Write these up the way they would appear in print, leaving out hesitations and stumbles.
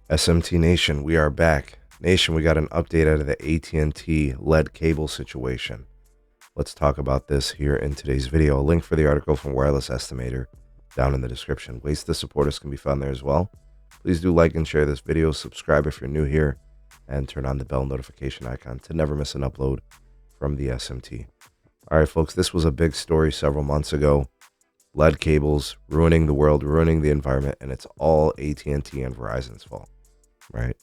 SMT Nation, we are back. Nation, we got an update out of the AT&T lead cable situation. Let's talk about this here in today's video. A link for the article from Wireless Estimator down in the description. Ways to support us can be found there as well. Please do like and share this video, subscribe if you're new here, and turn on the bell notification icon to never miss an upload from the SMT. All right, folks, this was a big story several months ago. Lead cables ruining the world, ruining the environment, and it's all AT&T and Verizon's fault, right?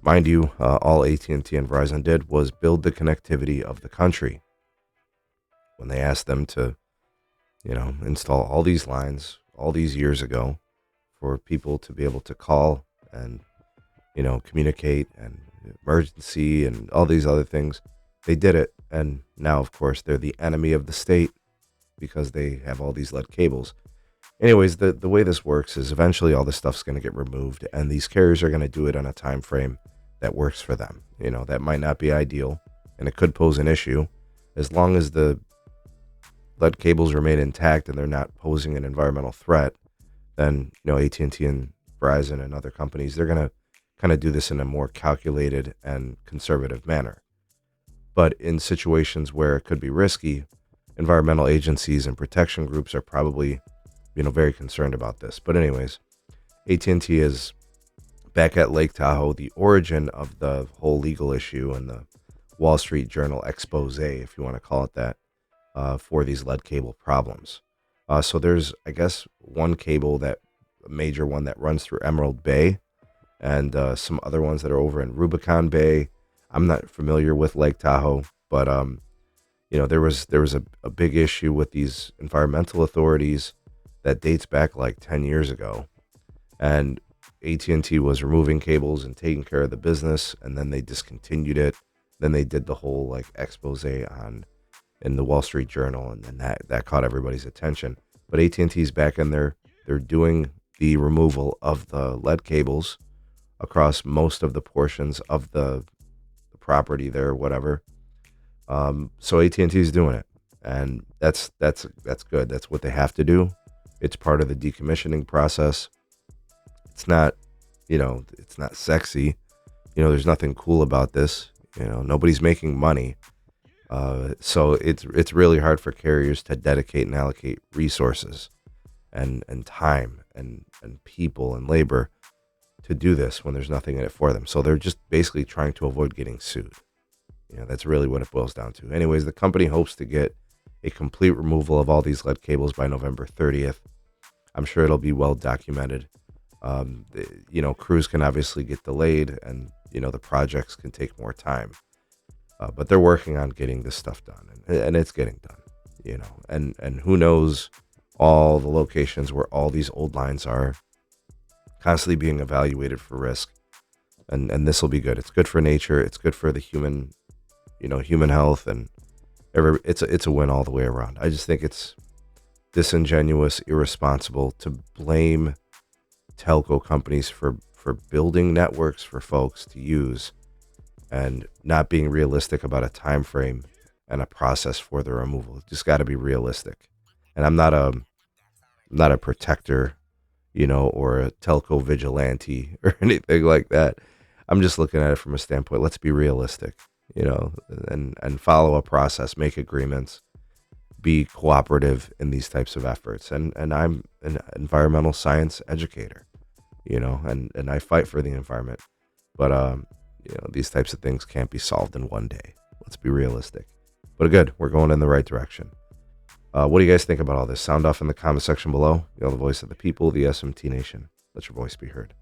Mind you, all AT&T and Verizon did was build the connectivity of the country. When they asked them to, install all these lines all these years ago for people to be able to call and, communicate and emergency and all these other things, they did it. And now, of course, they're the enemy of the state because they have all these lead cables. Anyways, the way this works is eventually all this stuff's going to get removed, and these carriers are going to do it on a time frame that works for them. That might not be ideal, and it could pose an issue. As long as the lead cables remain intact and they're not posing an environmental threat, then AT&T and Verizon and other companies, they're going to kind of do this in a more calculated and conservative manner. But in situations where it could be risky, environmental agencies and protection groups are probably very concerned about this. But anyways, AT&T is back at Lake Tahoe. The origin of the whole legal issue and the Wall Street Journal expose, if you want to call it that, for these lead cable problems. So there's, I guess, one cable, a major one that runs through Emerald Bay, and some other ones that are over in Rubicon Bay. I'm not familiar with Lake Tahoe, but there was a big issue with these environmental authorities that dates back like 10 years ago, and AT&T was removing cables and taking care of the business, and then they discontinued it. Then they did the whole expose in the Wall Street Journal, and then that caught everybody's attention. But AT&T's back in there. They're doing the removal of the lead cables across most of the portions of the property there, whatever. So AT&T's doing it, and that's good. That's what they have to do. It's part of the decommissioning process. It's not, it's not sexy. There's nothing cool about this. Nobody's making money. So it's really hard for carriers to dedicate and allocate resources and time and people and labor to do this when there's nothing in it for them. So they're just basically trying to avoid getting sued. That's really what it boils down to. Anyways, the company hopes to get a complete removal of all these lead cables by November 30th. I'm sure it'll be well documented. Crews can obviously get delayed, and the projects can take more time. But they're working on getting this stuff done, and it's getting done. And who knows all the locations where all these old lines are constantly being evaluated for risk, and this will be good. It's good for nature. It's good for the human health, and it's a win all the way around. I just think it's disingenuous, irresponsible to blame telco companies for building networks for folks to use and not being realistic about a time frame and a process for the removal. It's just got to be realistic. And I'm not a protector, or a telco vigilante or anything like that. I'm just looking at it from a standpoint, let's be realistic, and follow a process, make agreements, be cooperative in these types of efforts. And I'm an environmental science educator, and I fight for the environment. But, these types of things can't be solved in one day. Let's be realistic. But good, we're going in the right direction. What do you guys think about all this? Sound off in the comment section below. The voice of the people, the SMT Nation. Let your voice be heard.